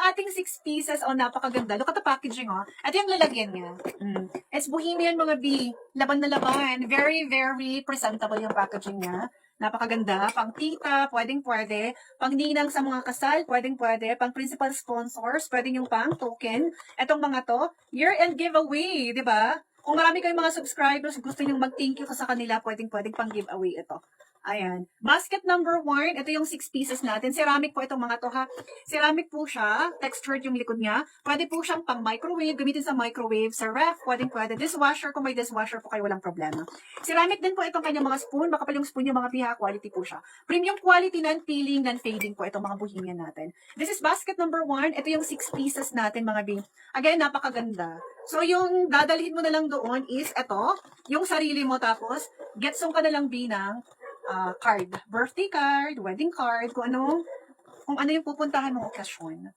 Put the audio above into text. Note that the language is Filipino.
yung ating 6 pieces. Oh, napakaganda. Look at the packaging, oh. Ito yung lalagyan niya. It's bohemian, mga B. Laban na laban. Very, very presentable yung packaging niya. Napakaganda. Pang tita, pwedeng-pwede. Pang ninang sa mga kasal, pwedeng-pwede. Pang principal sponsors, pwedeng yung pang token. Etong mga to, year-end giveaway, di ba? Kung marami kayong mga subscribers, gusto nyo mag-thank you sa kanila, pwedeng-pwedeng pang giveaway ito. Ayan. Basket number 1, ito yung 6 pieces natin. Ceramic po itong mga to, ha. Ceramic po siya. Textured yung likod niya. Pwede po siyang pang microwave, gamitin sa microwave, sa ref, pwedeng-pwede. Dishwasher, kung may dishwasher po kayo, walang problema. Ceramic din po itong kanyang mga spoon. Makapal yung spoon yung mga piha, quality po siya. Premium quality, non-peeling, non-fading po itong mga bohemian natin. This is basket number 1. Ito yung 6 pieces natin, mga B. Again, napakaganda. So, yung dadalhin mo na lang doon is ito, yung sarili mo, tapos, getsong ka na lang B ng card. Birthday card, wedding card, kung ano yung pupuntahan mong okasyon.